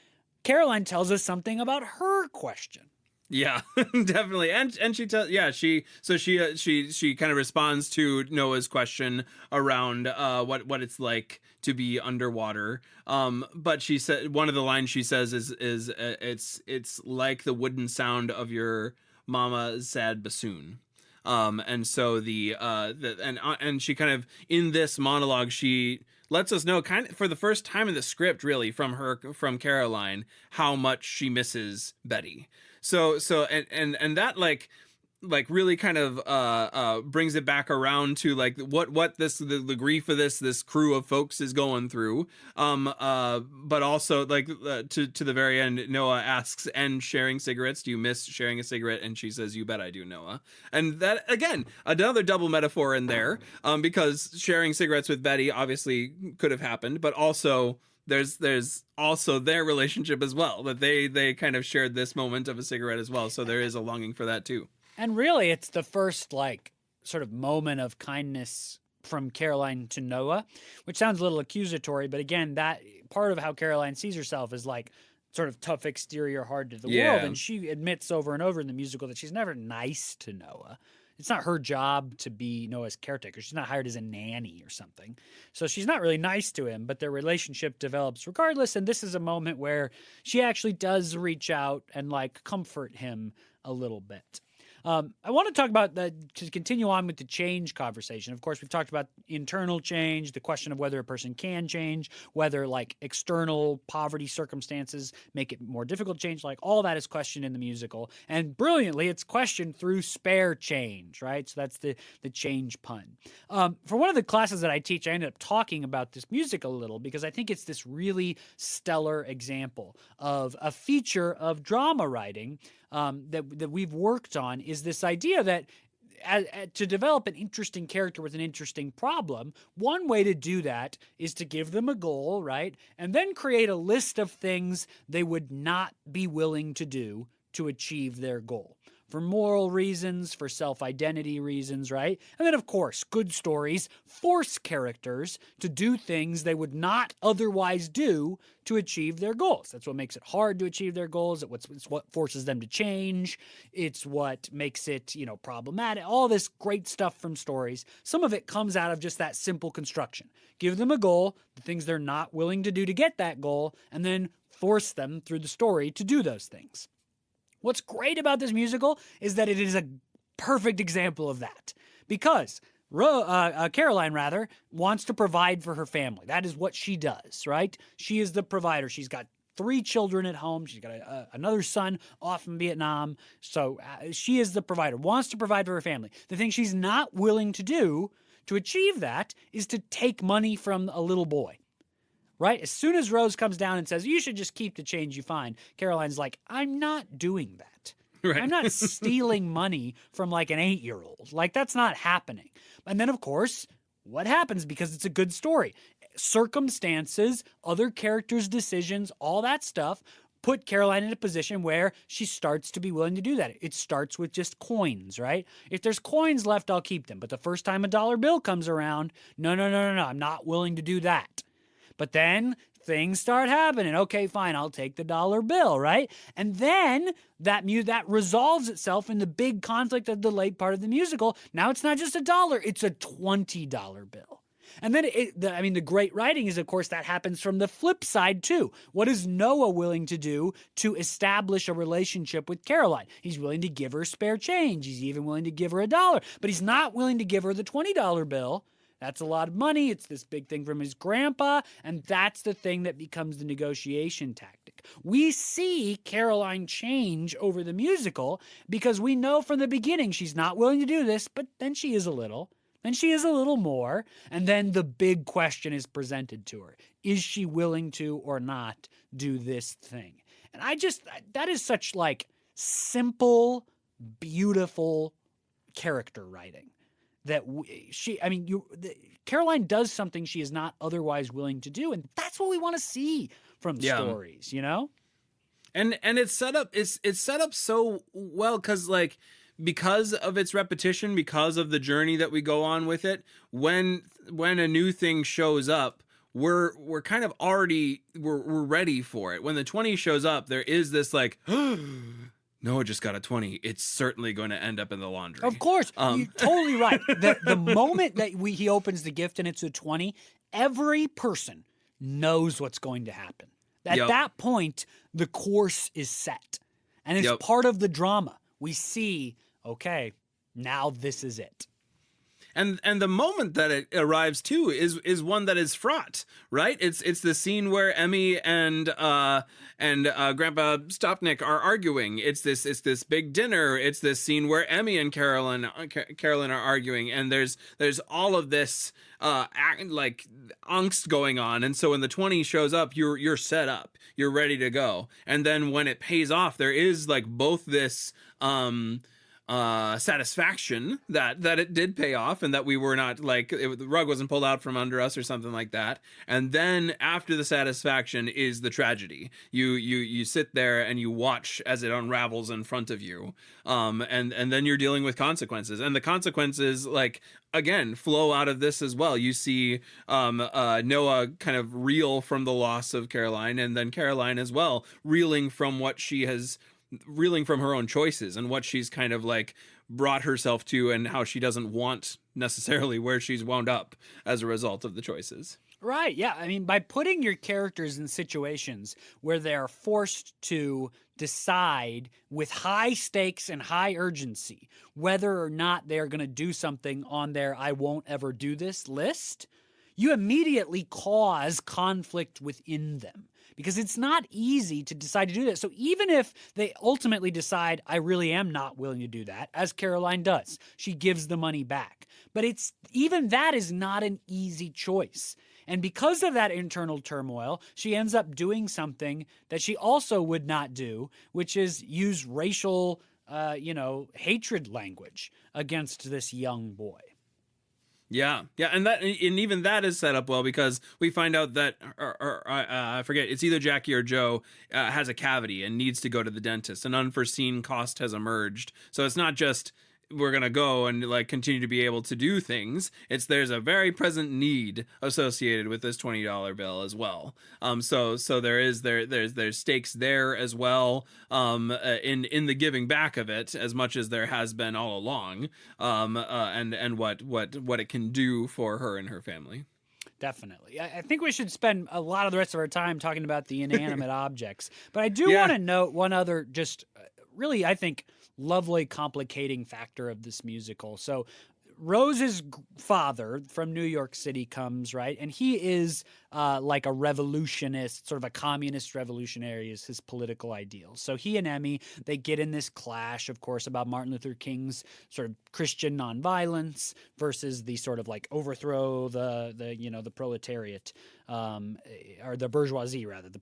Caroline tells us something about her question. Yeah, definitely. And she tells, she kind of responds to Noah's question around what it's like to be underwater. But she said one of the lines she says is it's like the wooden sound of your mama's sad bassoon. And so and she kind of in this monologue she lets us know kind of for the first time in the script really from Caroline how much she misses Betty. So and that like really kind of brings it back around to like what the grief of this crew of folks is going through, but also like to the very end, Noah asks, and sharing cigarettes, do you miss sharing a cigarette? And she says, you bet I do, Noah. And that again, another double metaphor in there, because sharing cigarettes with Betty obviously could have happened, but also there's also their relationship as well, that they kind of shared this moment of a cigarette as well, so there is a longing for that too. And really, it's the first, like, sort of moment of kindness from Caroline to Noah, which sounds a little accusatory, but again, that part of how Caroline sees herself is like sort of tough exterior, hard to the world, and she admits over and over in the musical that she's never nice to Noah. It's not her job to be Noah's caretaker. She's not hired as a nanny or something. So she's not really nice to him, but their relationship develops regardless, and this is a moment where she actually does reach out and, like, comfort him a little bit. I want to talk about to continue on with the change conversation. Of course, we've talked about internal change, the question of whether a person can change, whether like external poverty circumstances make it more difficult to change. Like all that is questioned in the musical. And brilliantly, it's questioned through spare change, right? So that's the change pun. For one of the classes that I teach, I ended up talking about this music a little because I think it's this really stellar example of a feature of drama writing that we've worked on, is this idea that to develop an interesting character with an interesting problem, one way to do that is to give them a goal, right? And then create a list of things they would not be willing to do to achieve their goal, for moral reasons, for self-identity reasons, right? And then, of course, good stories force characters to do things they would not otherwise do to achieve their goals. That's what makes it hard to achieve their goals. It's what forces them to change. It's what makes it, problematic. All this great stuff from stories. Some of it comes out of just that simple construction. Give them a goal, the things they're not willing to do to get that goal, and then force them through the story to do those things. What's great about this musical is that it is a perfect example of that, because Caroline wants to provide for her family. That is what she does, right? She is the provider. She's got 3 children at home. She's got another son off in Vietnam. So she is the provider, wants to provide for her family. The thing she's not willing to do to achieve that is to take money from a little boy. Right? As soon as Rose comes down and says, you should just keep the change you find, Caroline's like, I'm not doing that. Right. I'm not stealing money from like an 8-year-old. Like, that's not happening. And then, of course, what happens? Because it's a good story. Circumstances, other characters' decisions, all that stuff put Caroline in a position where she starts to be willing to do that. It starts with just coins, right? If there's coins left, I'll keep them. But the first time a dollar bill comes around, no, I'm not willing to do that. But then things start happening. Okay, fine, I'll take the dollar bill, right? And then that resolves itself in the big conflict of the late part of the musical. Now it's not just $1, it's a $20 bill. And then, the great writing is, of course, that happens from the flip side, too. What is Noah willing to do to establish a relationship with Caroline? He's willing to give her spare change. He's even willing to give her $1. But he's not willing to give her the $20 bill. That's a lot of money. It's this big thing from his grandpa, and that's the thing that becomes the negotiation tactic. We see Caroline change over the musical because we know from the beginning she's not willing to do this, but then she is a little. Then she is a little more, and then the big question is presented to her. Is she willing to or not do this thing? And that is such like simple, beautiful character writing. That Caroline does something she is not otherwise willing to do, and that's what we want to see from stories, And it's set up. It's set up so well because of its repetition, because of the journey that we go on with it. When a new thing shows up, we're kind of already we're ready for it. When the 20 shows up, there is this like. Noah just got a 20. It's certainly going to end up in the laundry. Of course. You're totally right. The moment that he opens the gift and it's a 20, every person knows what's going to happen. At that point, the course is set. And it's part of the drama. We see, okay, now this is it. And the moment that it arrives too is one that is fraught, right? It's the scene where Emmy and Grandpa Stopnik are arguing. It's this big dinner. It's this scene where Emmy and Carolyn are arguing, and there's all of this angst going on. And so when the 20 shows up, you're set up, you're ready to go. And then when it pays off, there is like both this satisfaction that it did pay off and that we were not the rug wasn't pulled out from under us or something like that. And then after the satisfaction is the tragedy. You sit there and you watch as it unravels in front of you. And then you're dealing with consequences, and the consequences again flow out of this as well. You see Noah kind of reel from the loss of Caroline, and then Caroline as well reeling from her own choices and what she's kind of brought herself to, and how she doesn't want necessarily where she's wound up as a result of the choices. Right. Yeah. By putting your characters in situations where they're forced to decide with high stakes and high urgency whether or not they're going to do something on their I won't ever do this list, you immediately cause conflict within them. Because it's not easy to decide to do that. So even if they ultimately decide, I really am not willing to do that, as Caroline does, she gives the money back. But even that is not an easy choice. And because of that internal turmoil, she ends up doing something that she also would not do, which is use racial, hatred language against this young boy. Yeah, yeah, and even that is set up well because we find out that I forget, it's either Jackie or Joe has a cavity and needs to go to the dentist. An unforeseen cost has emerged, so it's not just we're gonna go and like continue to be able to do things. It's there's a very present need associated with this $20 bill as well. So there's stakes there as well. In the giving back of it as much as there has been all along. And what it can do for her and her family. Definitely. I think we should spend a lot of the rest of our time talking about the inanimate objects. But I do Yeah. want to note one other just really, I think, lovely complicating factor of this musical. So Rose's father from New York City comes, right? And he is like a revolutionist, sort of a communist revolutionary is his political ideals. So he and Emmy, they get in this clash, of course, about Martin Luther King's sort of Christian nonviolence versus the sort of like overthrow the proletariat, or the bourgeoisie rather. The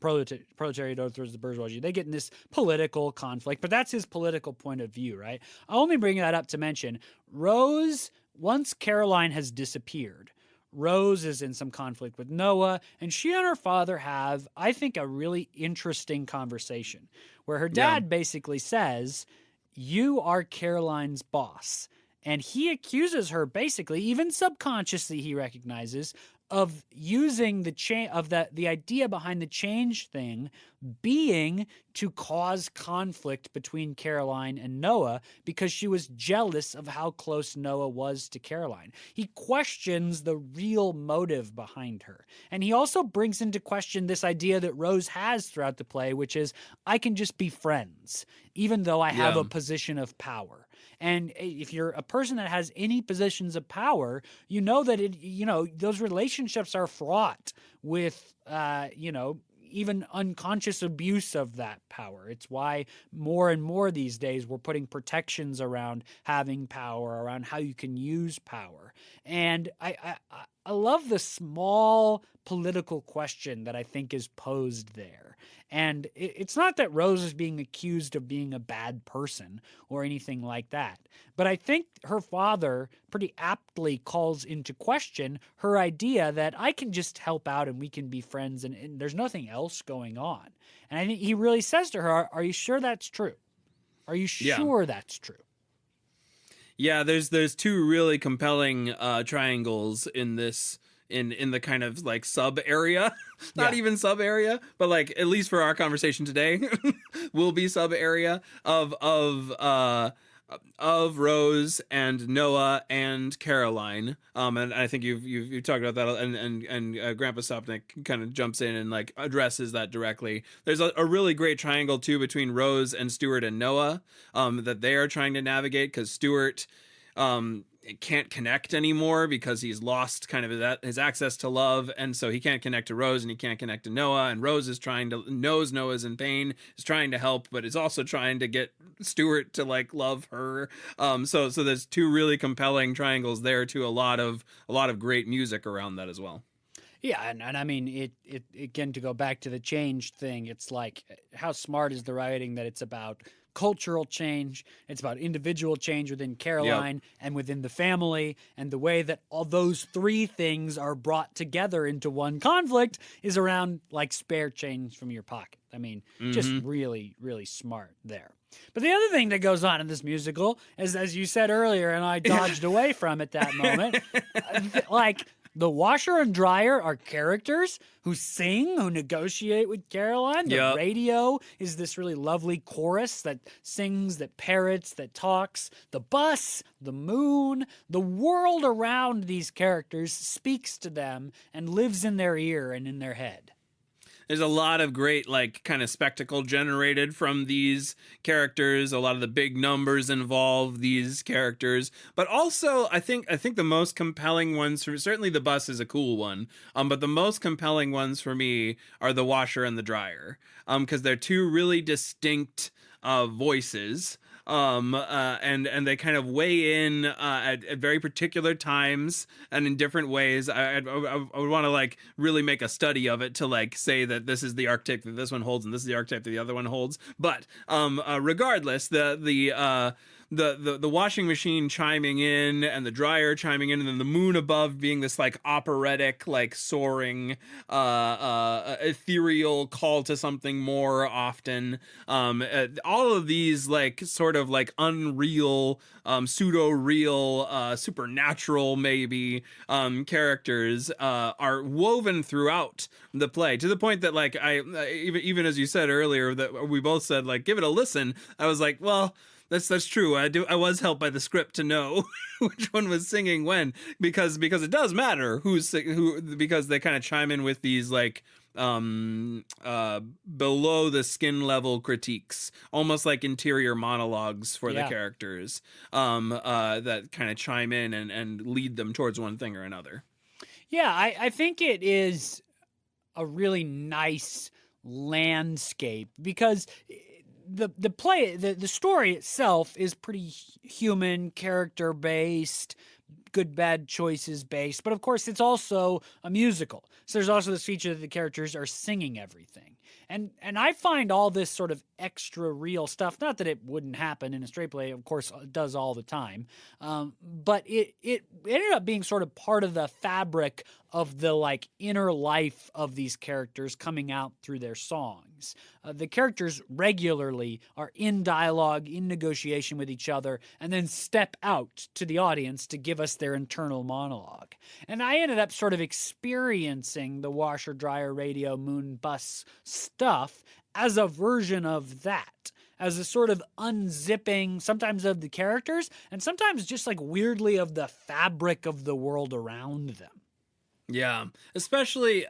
proletariat overthrows the bourgeoisie. They get in this political conflict, but that's his political point of view, right? I only bring that up to mention Rose, once Caroline has disappeared, Rose is in some conflict with Noah, and she and her father have, I think, a really interesting conversation where her dad basically says, "You are Caroline's boss." And he accuses her basically, even subconsciously, he recognizes, of using the idea behind the change thing being to cause conflict between Caroline and Noah because she was jealous of how close Noah was to Caroline. He questions the real motive behind her. And he also brings into question this idea that Rose has throughout the play, which is, I can just be friends, even though I have a position of power. And if you're a person that has any positions of power, you know that those relationships are fraught with, even unconscious abuse of that power. It's why more and more these days we're putting protections around having power, around how you can use power. And I love the small political question that I think is posed there. And it's not that Rose is being accused of being a bad person or anything like that. But I think her father pretty aptly calls into question her idea that I can just help out and we can be friends and there's nothing else going on. And I think he really says to her, are you sure that's true? Are you sure that's true? Yeah, there's two really compelling triangles in this in the kind of like sub area, not even sub area, but like at least for our conversation today, will be sub area of Rose and Noah and Caroline. And I think you've talked about that, and Grandpa Sopnik kind of jumps in and like addresses that directly. There's a really great triangle too between Rose and Stuart and Noah that they are trying to navigate because Stuart can't connect anymore because he's lost kind of his access to love, and so he can't connect to Rose and he can't connect to Noah, and Rose is knows Noah's in pain, is trying to help, but is also trying to get Stuart to like love her. So there's two really compelling triangles there too. A lot of great music around that as well. Yeah, and I mean, it again, to go back to the change thing, it's like, how smart is the writing that it's about cultural change, it's about individual change within Caroline and within the family, and the way that all those three things are brought together into one conflict is around like spare change from your pocket. I mean, just really, really smart there. But the other thing that goes on in this musical is, as you said earlier, and I dodged away from at that moment, like, the washer and dryer are characters who sing, who negotiate with Caroline. The radio is this really lovely chorus that sings, that parrots, that talks. The bus, the moon, the world around these characters speaks to them and lives in their ear and in their head. There's a lot of great like kind of spectacle generated from these characters. A lot of the big numbers involve these characters, but also I think the most compelling ones, certainly the bus is a cool one, but the most compelling ones for me are the washer and the dryer, because they're two really distinct voices. And they kind of weigh in at very particular times and in different ways. I would want to like really make a study of it to like say that this is the archetype that this one holds and this is the archetype that the other one holds. But regardless, the the washing machine chiming in and the dryer chiming in, and then the moon above being this like operatic, like soaring, ethereal call to something more often. All of these like sort of like unreal, pseudo real, supernatural maybe characters are woven throughout the play, to the point that like even as you said earlier, that we both said like give it a listen. I was like, well, that's true. I was helped by the script to know which one was singing when, because it does matter who, because they kind of chime in with these like below the skin level critiques, almost like interior monologues for the characters, that kind of chime in and lead them towards one thing or another. Yeah, I think it is a really nice landscape, because the play, the story itself is pretty human, character based, good bad choices based, but of course it's also a musical, so there's also this feature that the characters are singing everything. And I find all this sort of extra real stuff, not that it wouldn't happen in a straight play, of course it does all the time, but it ended up being sort of part of the fabric of the like inner life of these characters coming out through their songs. The characters regularly are in dialogue, in negotiation with each other, and then step out to the audience to give us their internal monologue. And I ended up sort of experiencing the washer, dryer, radio, moon, bus stuff as a version of that, as a sort of unzipping, sometimes of the characters, and sometimes just like weirdly of the fabric of the world around them. Yeah, especially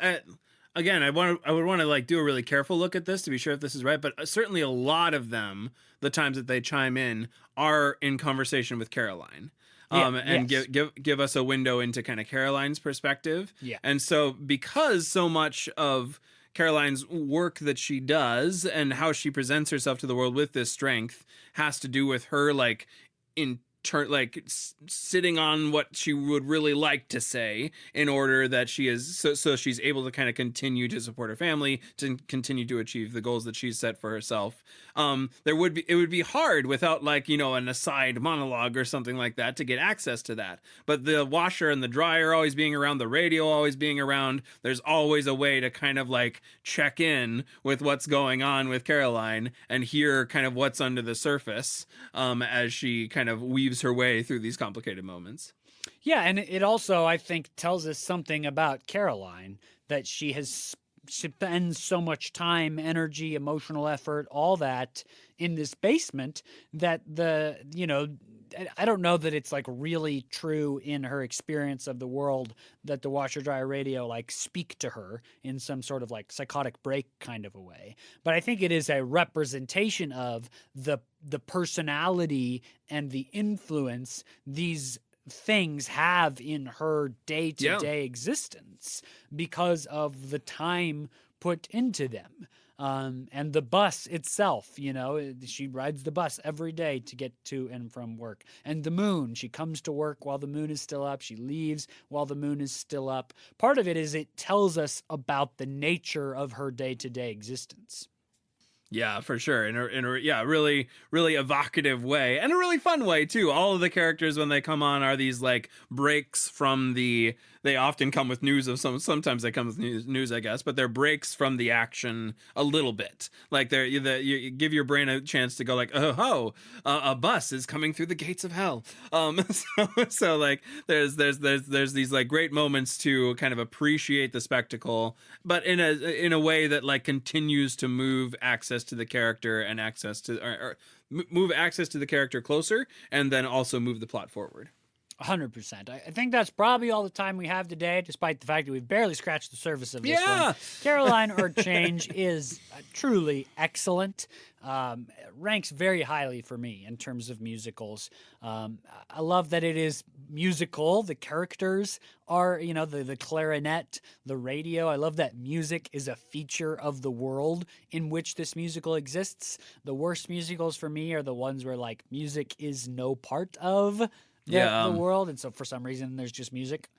again, I would want to like do a really careful look at this to be sure if this is right, but certainly a lot of them, the times that they chime in, are in conversation with Caroline. And yes. give us a window into kind of Caroline's perspective. Yeah. And so because so much of Caroline's work that she does and how she presents herself to the world with this strength has to do with her like sitting on what she would really like to say in order that she is so she's able to kind of continue to support her family, to continue to achieve the goals that she's set for herself. It would be hard without like, you know, an aside monologue or something like that to get access to that. But the washer and the dryer always being around, the radio always being around, there's always a way to kind of like check in with what's going on with Caroline and hear kind of what's under the surface, as she kind of weaves her way through these complicated moments. Yeah, and it also, I think, tells us something about Caroline, that she spends so much time, energy, emotional effort, all that in this basement, that I don't know that it's like really true in her experience of the world that the washer, dryer, radio like speak to her in some sort of like psychotic break kind of a way. But I think it is a representation of the personality and the influence these things have in her day-to-day existence because of the time put into them. And the bus itself, you know, she rides the bus every day to get to and from work. And the moon, she comes to work while the moon is still up. She leaves while the moon is still up. Part of it is it tells us about the nature of her day-to-day existence. Yeah, for sure. In a really, really evocative way, and a really fun way too. All of the characters, when they come on, are these like breaks from the. They often come with news of sometimes they come with news, I guess, but they're breaks from the action a little bit. Like you give your brain a chance to go like, a bus is coming through the gates of hell. So like there's these like great moments to kind of appreciate the spectacle, but in a way that like continues to move access to the character and access to or move access to the character closer, and then also move the plot forward. 100%. I think that's probably all the time we have today, despite the fact that we've barely scratched the surface of this one. Caroline or Change is truly excellent. Ranks very highly for me in terms of musicals. I love that it is musical. The characters are, you know, the clarinet, the radio. I love that music is a feature of the world in which this musical exists. The worst musicals for me are the ones where like music is no part of the world, and so for some reason there's just music.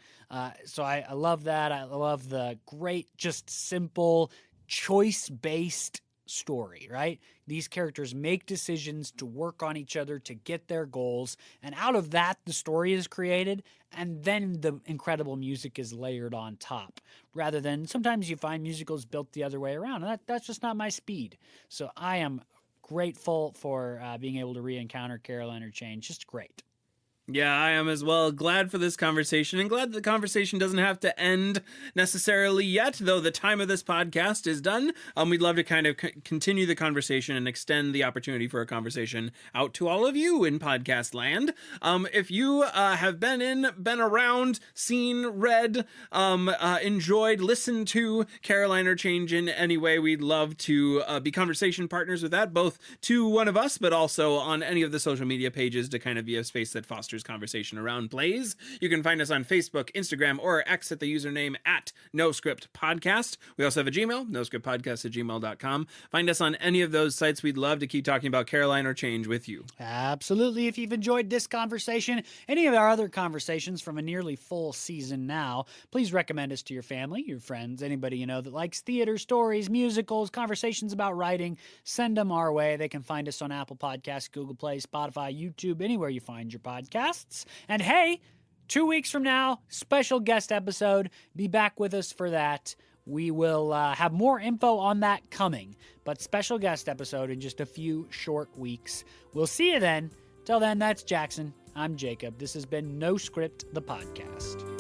So I love that. I love the great, just simple, choice-based story, right? These characters make decisions to work on each other to get their goals, and out of that, the story is created, and then the incredible music is layered on top, rather than sometimes you find musicals built the other way around, and that's just not my speed. So I am grateful for being able to re-encounter Caroline or Change. Just great. Yeah, I am as well. Glad for this conversation, and glad the conversation doesn't have to end necessarily yet, though the time of this podcast is done. We'd love to kind of continue the conversation and extend the opportunity for a conversation out to all of you in podcast land. If you have been around, seen, read, enjoyed, listened to Caroline or Change in any way, we'd love to be conversation partners with that, both to one of us, but also on any of the social media pages to kind of be a space that fosters conversation around plays. You can find us on Facebook, Instagram, or X at the username at @NoScriptPodcast. We also have a Gmail, noscriptpodcast@gmail.com. Find us on any of those sites. We'd love to keep talking about Caroline or Change with you. Absolutely. If you've enjoyed this conversation, any of our other conversations from a nearly full season now, please recommend us to your family, your friends, anybody you know that likes theater, stories, musicals, conversations about writing. Send them our way. They can find us on Apple Podcasts, Google Play, Spotify, YouTube, anywhere you find your podcasts. And hey, 2 weeks from now, special guest episode. Be back with us for that. We will have more info on that coming, but special guest episode in just a few short weeks. We'll see you then. Till then, that's Jackson. I'm Jacob. This has been No Script, the podcast.